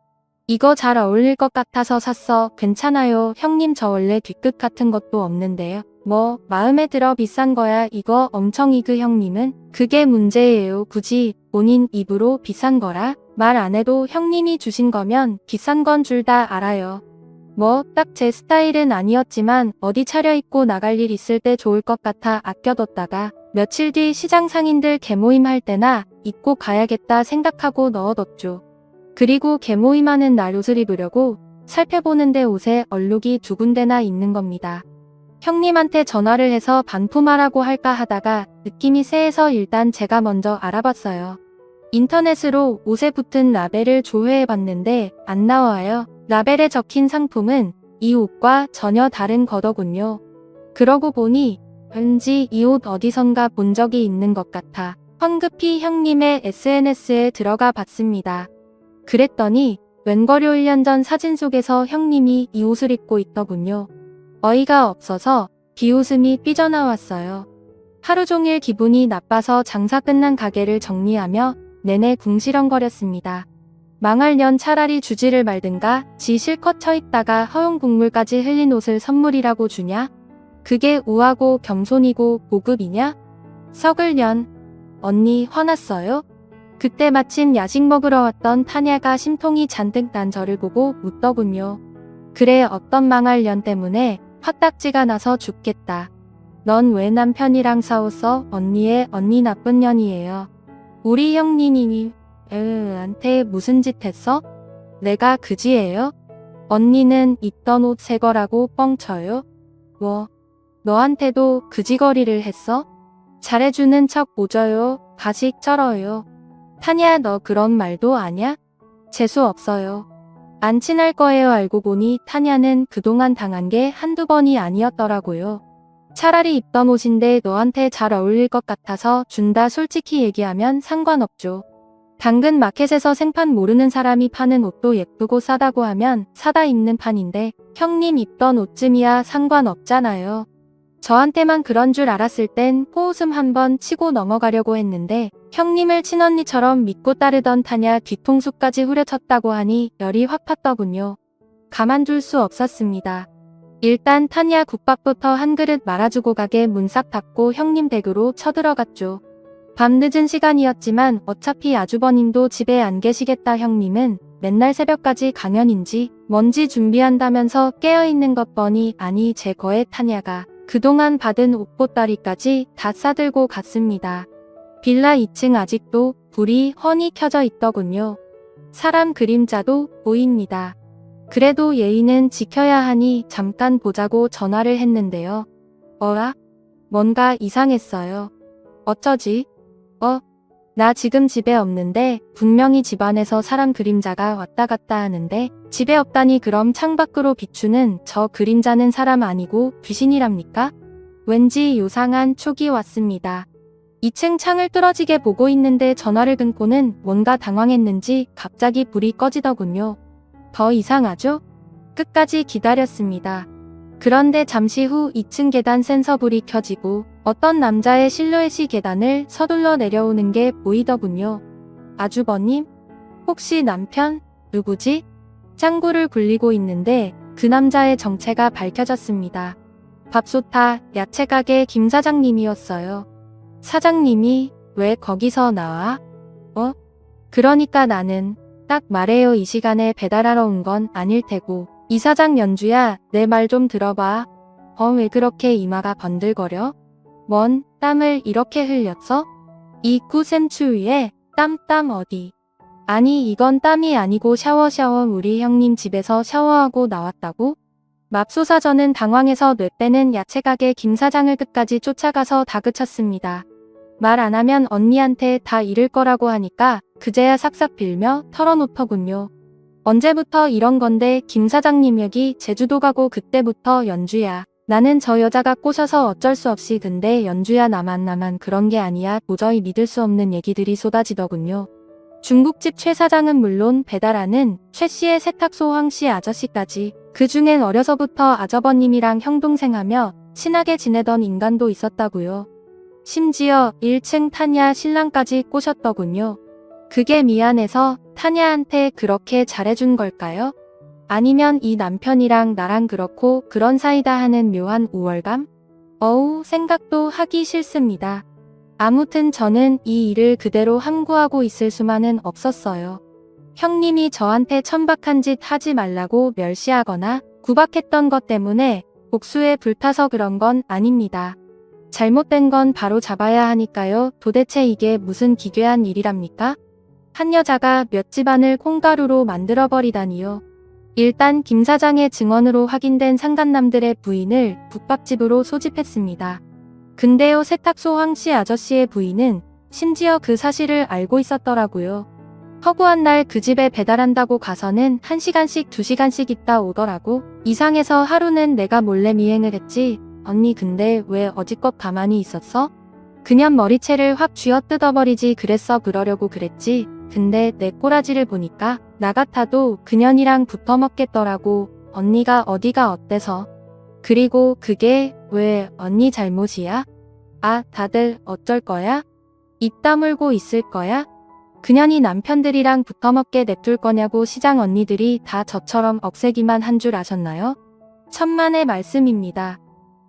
이거 잘 어울릴 것 같아서 샀어. 괜찮아요. 형님 저 원래 뒤끝 같은 것도 없는데요. 뭐 마음에 들어 비싼 거야. 이거 엄청 이그 형님은 그게 문제예요. 굳이 본인 입으로 비싼 거라 말 안 해도 형님이 주신 거면 비싼 건 줄 다 알아요. 뭐 딱 제 스타일은 아니었지만 어디 차려입고 나갈 일 있을 때 좋을 것 같아 아껴뒀다가 며칠 뒤 시장 상인들 개모임 할 때나 입고 가야겠다 생각하고 넣어뒀죠. 그리고 개모임하는 날 옷을 입으려고 살펴보는데 옷에 얼룩이 2군데나 있는 겁니다. 형님한테 전화를 해서 반품하라고 할까 하다가 느낌이 쎄해서 일단 제가 먼저 알아봤어요. 인터넷으로 옷에 붙은 라벨을 조회해봤는데 안 나와요. 라벨에 적힌 상품은 이 옷과 전혀 다른 거더군요. 그러고 보니 왠지 이 옷 어디선가 본 적이 있는 것 같아 황급히 형님의 SNS에 들어가 봤습니다. 그랬더니 웬거료 1년 전 사진 속에서 형님이 이 옷을 입고 있더군요. 어이가 없어서 비웃음이 삐져나왔어요. 하루 종일 기분이 나빠서 장사 끝난 가게를 정리하며 내내 궁시렁거렸습니다. 망할 년 차라리 주지를 말든가 지 실컷 처입다가 허용 국물까지 흘린 옷을 선물이라고 주냐? 그게 우하고 겸손이고 고급이냐? 썩을 년. 언니 화났어요? 그때 마침 야식 먹으러 왔던 타냐가 심통이 잔뜩 난 저를 보고 묻더군요. 그래 어떤 망할 년 때문에 화딱지가 나서 죽겠다. 넌 왜 남편이랑 싸웠어? 언니 나쁜 년이에요. 우리 형님이 한테 무슨 짓 했어? 내가 그지예요? 언니는 입던 옷 새 거라고 뻥쳐요? 뭐 너한테도 그지거리를 했어? 잘해주는 척 오져요. 가식 쩔어요. 타냐 너 그런 말도 아냐? 재수 없어요. 안 친할 거예요. 알고 보니 타냐는 그동안 당한 게 한두 번이 아니었더라고요. 차라리 입던 옷인데 너한테 잘 어울릴 것 같아서 준다. 솔직히 얘기하면 상관없죠. 당근 마켓에서 생판 모르는 사람이 파는 옷도 예쁘고 싸다고 하면 사다 입는 판인데 형님 입던 옷쯤이야 상관없잖아요. 저한테만 그런 줄 알았을 땐 코웃음 한번 치고 넘어가려고 했는데 형님을 친언니처럼 믿고 따르던 타냐 뒤통수까지 후려쳤다고 하니 열이 확 팠더군요. 가만둘 수 없었습니다. 일단 타냐 국밥부터 한 그릇 말아주고 가게 문 싹 닫고 형님 댁으로 쳐들어갔죠. 밤늦은 시간이었지만 어차피 아주버님도 집에 안 계시겠다. 형님은 맨날 새벽까지 강연인지 뭔지 준비한다면서 깨어있는 것 뻔히 아니 제 거에 타냐가 그동안 받은 옷보따리까지 다 싸들고 갔습니다. 빌라 2층 아직도 불이 훤히 켜져 있더군요. 사람 그림자도 보입니다. 그래도 예의는 지켜야 하니 잠깐 보자고 전화를 했는데요. 어라? 뭔가 이상했어요. 어쩌지? 나 지금 집에 없는데 분명히 집 안에서 사람 그림자가 왔다 갔다 하는데 집에 없다니 그럼 창밖으로 비추는 저 그림자는 사람 아니고 귀신이랍니까? 왠지 요상한 촉이 왔습니다. 2층 창을 뚫어지게 보고 있는데 전화를 끊고는 뭔가 당황했는지 갑자기 불이 꺼지더군요. 더 이상하죠? 끝까지 기다렸습니다. 그런데 잠시 후 2층 계단 센서불이 켜지고 어떤 남자의 실루엣이 계단을 서둘러 내려오는 게 보이더군요. 아주버님? 혹시 남편? 누구지? 짱구를 굴리고 있는데 그 남자의 정체가 밝혀졌습니다. 밥솥타 야채가게 김 사장님이었어요. 사장님이 왜 거기서 나와? 그러니까 나는 딱 말해요. 이 시간에 배달하러 온 건 아닐 테고. 이 사장 연주야, 내 말 좀 들어봐. 왜 그렇게 이마가 번들거려? 뭔 땀을 이렇게 흘렸어? 이 꾸샘추 위에 땀 어디? 아니 이건 땀이 아니고 샤워 우리 형님 집에서 샤워하고 나왔다고? 맙소사 저는 당황해서 뇌빼는 야채가게 김 사장을 끝까지 쫓아가서 다그쳤습니다. 말 안 하면 언니한테 다 잃을 거라고 하니까 그제야 싹싹 빌며 털어놓더군요. 언제부터 이런 건데 김 사장님 여기 제주도 가고 그때부터 연주야. 나는 저 여자가 꼬셔서 어쩔 수 없이 근데 연주야 나만 그런 게 아니야. 도저히 믿을 수 없는 얘기들이 쏟아지더군요. 중국집 최 사장은 물론 배달하는 최 씨의 세탁소 황 씨 아저씨까지 그중엔 어려서부터 아저버님이랑 형동생하며 친하게 지내던 인간도 있었다고요. 심지어 1층 타냐 신랑까지 꼬셨더군요. 그게 미안해서 타냐한테 그렇게 잘해준 걸까요? 아니면 이 남편이랑 나랑 그렇고 그런 사이다 하는 묘한 우월감? 어우, 생각도 하기 싫습니다. 아무튼 저는 이 일을 그대로 함구하고 있을 수만은 없었어요. 형님이 저한테 천박한 짓 하지 말라고 멸시하거나 구박했던 것 때문에 복수에 불타서 그런 건 아닙니다. 잘못된 건 바로 잡아야 하니까요. 도대체 이게 무슨 기괴한 일이랍니까? 한 여자가 몇 집안을 콩가루로 만들어버리다니요. 일단 김 사장의 증언으로 확인된 상간남들의 부인을 국밥집으로 소집했습니다. 근데요, 세탁소 황씨 아저씨의 부인은 심지어 그 사실을 알고 있었더라고요. 허구한 날 그 집에 배달한다고 가서는 1시간씩 2시간씩 있다 오더라고. 이상해서 하루는 내가 몰래 미행을 했지. 언니 근데 왜 어지껏 가만히 있었어? 그냥 머리채를 확 쥐어뜯어버리지 그랬어. 그러려고 그랬지. 근데 내 꼬라지를 보니까 나 같아도 그년이랑 붙어먹겠더라고. 언니가 어디가 어때서? 그리고 그게 왜 언니 잘못이야? 아, 다들 어쩔 거야? 입 다물고 있을 거야? 그년이 남편들이랑 붙어먹게 냅둘 거냐고. 시장 언니들이 다 저처럼 억세기만 한 줄 아셨나요? 천만의 말씀입니다.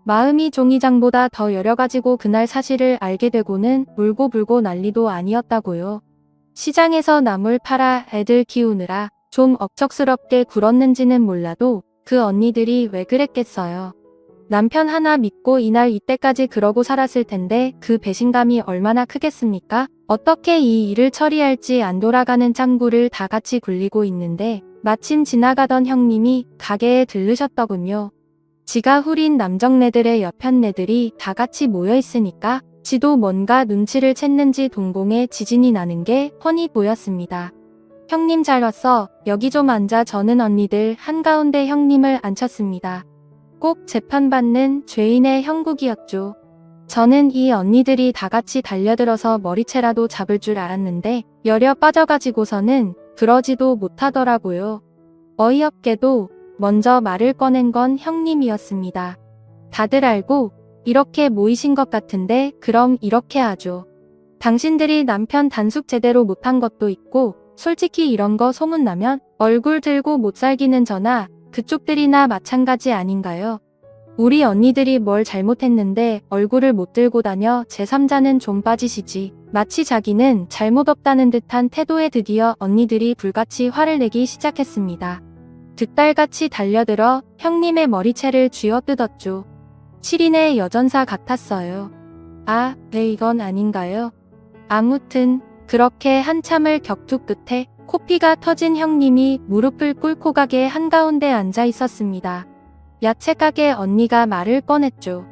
마음이 종이장보다 더 여려가지고 그날 사실을 알게 되고는 울고불고 난리도 아니었다고요. 시장에서 나물 팔아 애들 키우느라 좀 억척스럽게 굴었는지는 몰라도 그 언니들이 왜 그랬겠어요. 남편 하나 믿고 이날 이때까지 그러고 살았을 텐데 그 배신감이 얼마나 크겠습니까? 어떻게 이 일을 처리할지 안 돌아가는 짱구를 다 같이 굴리고 있는데 마침 지나가던 형님이 가게에 들르셨더군요. 지가 후린 남정네들의 여편네들이 다 같이 모여있으니까 지도 뭔가 눈치를 챘는지 동공에 지진이 나는 게 훤히 보였습니다. 형님 잘 왔어. 여기 좀 앉아. 저는 언니들 한가운데 형님을 앉혔습니다. 꼭 재판받는 죄인의 형국이었죠. 저는 이 언니들이 다 같이 달려들어서 머리채라도 잡을 줄 알았는데 열려 빠져가지고서는 그러지도 못하더라고요. 어이없게도 먼저 말을 꺼낸 건 형님이었습니다. 다들 알고 이렇게 모이신 것 같은데 그럼 이렇게 하죠. 당신들이 남편 단속 제대로 못한 것도 있고 솔직히 이런 거 소문나면 얼굴 들고 못 살기는 저나 그쪽들이나 마찬가지 아닌가요? 우리 언니들이 뭘 잘못했는데 얼굴을 못 들고 다녀. 제3자는 좀 빠지시지. 마치 자기는 잘못 없다는 듯한 태도에 드디어 언니들이 불같이 화를 내기 시작했습니다. 득달같이 달려들어 형님의 머리채를 쥐어뜯었죠. 7인의 여전사 같았어요. 아, 네, 이건 아닌가요? 아무튼 그렇게 한참을 격투 끝에 코피가 터진 형님이 무릎을 꿇고 가게 한가운데 앉아 있었습니다. 야채가게 언니가 말을 꺼냈죠.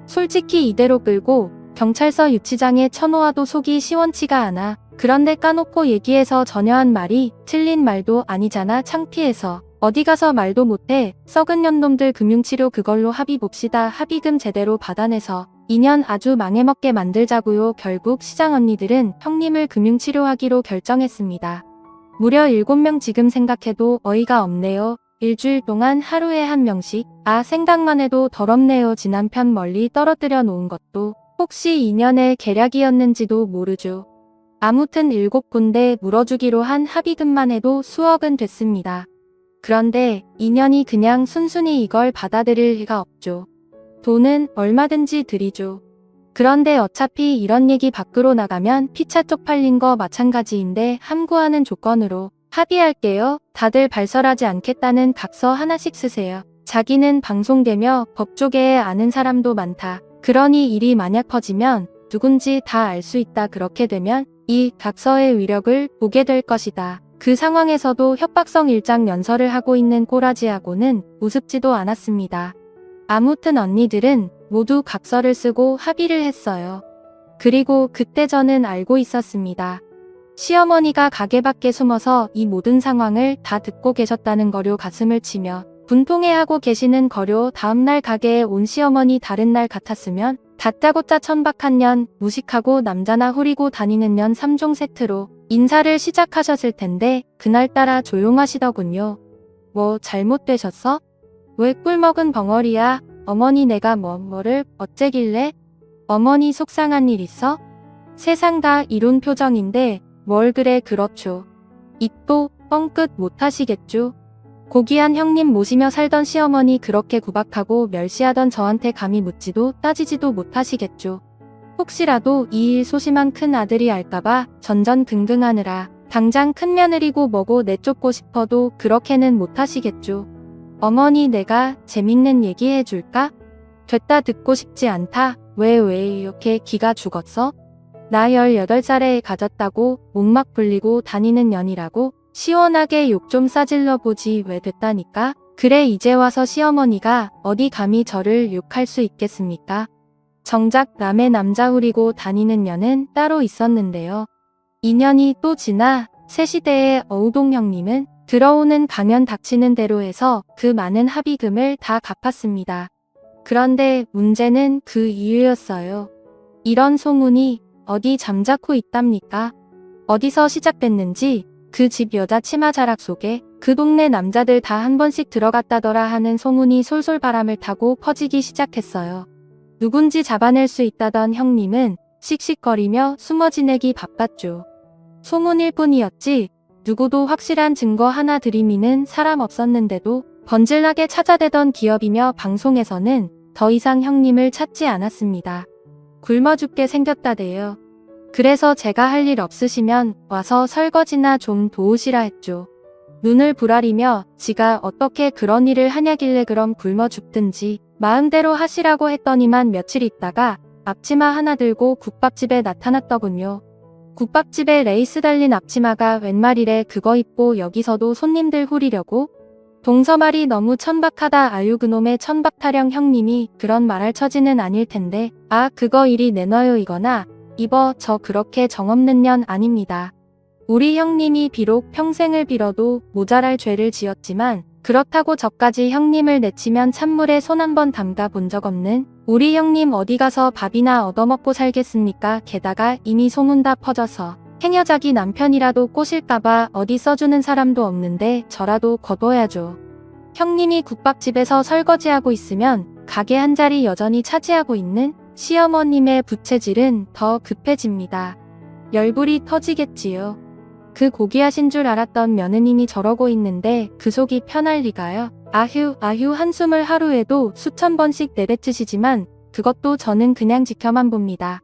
솔직히 이대로 끌고 경찰서 유치장에 쳐놓아도 속이 시원치가 않아. 그런데 까놓고 얘기해서 전혀 한 말이 틀린 말도 아니잖아. 창피해서 어디 가서 말도 못해. 썩은 년놈들 금융치료 그걸로 합의 봅시다. 합의금 제대로 받아내서 2년 아주 망해먹게 만들자고요. 결국 시장 언니들은 형님을 금융치료하기로 결정했습니다. 무려 7명. 지금 생각해도 어이가 없네요. 일주일 동안 하루에 한 명씩. 아, 생각만 해도 더럽네요. 지 남편 멀리 떨어뜨려 놓은 것도 혹시 2년의 계략이었는지도 모르죠. 아무튼 7군데 물어주기로 한 합의금만 해도 수억은 됐습니다. 그런데 2년이 그냥 순순히 이걸 받아들일 리가 없죠. 돈은 얼마든지 드리죠. 그런데 어차피 이런 얘기 밖으로 나가면 피차 쪽팔린 거 마찬가지인데 함구하는 조건으로 합의할게요. 다들 발설하지 않겠다는 각서 하나씩 쓰세요. 자기는 방송되며 법조계에 아는 사람도 많다. 그러니 일이 만약 퍼지면 누군지 다 알 수 있다. 그렇게 되면 이 각서의 위력을 보게 될 것이다. 그 상황에서도 협박성 일장 연설을 하고 있는 꼬라지하고는 우습지도 않았습니다. 아무튼 언니들은 모두 각서를 쓰고 합의를 했어요. 그리고 그때 저는 알고 있었습니다. 시어머니가 가게 밖에 숨어서 이 모든 상황을 다 듣고 계셨다는 거요. 가슴을 치며 분통해하고 계시는 거요. 다음날 가게에 온 시어머니 다른 날 같았으면 다짜고짜 천박한 년, 무식하고 남자나 후리고 다니는 년 3종 세트로 인사를 시작하셨을 텐데 그날따라 조용하시더군요. 뭐 잘못되셨어? 왜 꿀먹은 벙어리야? 어머니 내가 뭐를 어째길래? 어머니 속상한 일 있어? 세상 다 이룬 표정인데 뭘 그래 그렇죠. 입도 뻥끗 못하시겠죠. 고귀한 형님 모시며 살던 시어머니 그렇게 구박하고 멸시하던 저한테 감히 묻지도 따지지도 못하시겠죠. 혹시라도 이 일 소심한 큰 아들이 알까봐 전전긍긍하느라 당장 큰 며느리고 뭐고 내쫓고 싶어도 그렇게는 못하시겠죠. 어머니 내가 재밌는 얘기 해줄까? 됐다 듣고 싶지 않다. 왜 이렇게 기가 죽었어? 나 18살에 가졌다고 목막 불리고 다니는 년이라고 시원하게 욕 좀 싸질러 보지 왜 됐다니까? 그래 이제 와서 시어머니가 어디 감히 저를 욕할 수 있겠습니까? 정작 남의 남자 후리고 다니는 년은 따로 있었는데요. 2년이 또 지나 새 시대의 어우동 형님은 들어오는 가면 닥치는 대로 해서 그 많은 합의금을 다 갚았습니다. 그런데 문제는 그 이유였어요. 이런 소문이 어디 잠자코 있답니까? 어디서 시작됐는지 그 집 여자 치마 자락 속에 그 동네 남자들 다 한 번씩 들어갔다더라 하는 소문이 솔솔 바람을 타고 퍼지기 시작했어요. 누군지 잡아낼 수 있다던 형님은 씩씩거리며 숨어 지내기 바빴죠. 소문일 뿐이었지 누구도 확실한 증거 하나 들이미는 사람 없었는데도 번질나게 찾아대던 기업이며 방송에서는 더 이상 형님을 찾지 않았습니다. 굶어 죽게 생겼다대요. 그래서 제가 할 일 없으시면 와서 설거지나 좀 도우시라 했죠. 눈을 부라리며 지가 어떻게 그런 일을 하냐길래 그럼 굶어 죽든지 마음대로 하시라고 했더니만 며칠 있다가 앞치마 하나 들고 국밥집에 나타났더군요. 국밥집에 레이스 달린 앞치마가 웬 말이래 그거 입고 여기서도 손님들 후리려고? 동서말이 너무 천박하다 아유 그놈의 천박타령 형님이 그런 말할 처지는 아닐 텐데 아 그거 이리 내놔요 이거나 입어 저 그렇게 정없는 년 아닙니다. 우리 형님이 비록 평생을 빌어도 모자랄 죄를 지었지만 그렇다고 저까지 형님을 내치면 찬물에 손 한 번 담가 본 적 없는 우리 형님 어디 가서 밥이나 얻어먹고 살겠습니까? 게다가 이미 소문 다 퍼져서 행여자기 남편이라도 꼬실까봐 어디 써주는 사람도 없는데 저라도 거둬야죠. 형님이 국밥집에서 설거지하고 있으면 가게 한 자리 여전히 차지하고 있는 시어머님의 부채질은 더 급해집니다. 열불이 터지겠지요. 그 고귀하신 줄 알았던 며느님이 저러고 있는데 그 속이 편할 리가요. 아휴 한숨을 하루에도 수천 번씩 내뱉으시지만 그것도 저는 그냥 지켜만 봅니다.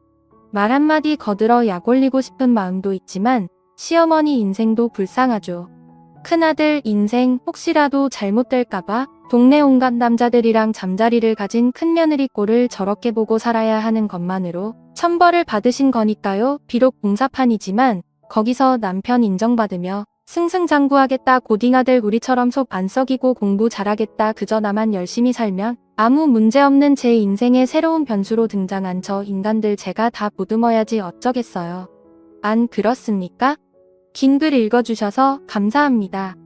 말 한마디 거들어 약 올리고 싶은 마음도 있지만 시어머니 인생도 불쌍하죠. 큰아들 인생 혹시라도 잘못될까봐 동네 온갖 남자들이랑 잠자리를 가진 큰며느리 꼴을 저렇게 보고 살아야 하는 것만으로 천벌을 받으신 거니까요. 비록 공사판이지만 거기서 남편 인정받으며 승승장구하겠다 고딩아들 우리처럼 속 안 썩이고 공부 잘하겠다 그저 나만 열심히 살면 아무 문제없는 제 인생에 새로운 변수로 등장한 저 인간들 제가 다 보듬어야지 어쩌겠어요. 안 그렇습니까? 긴 글 읽어주셔서 감사합니다.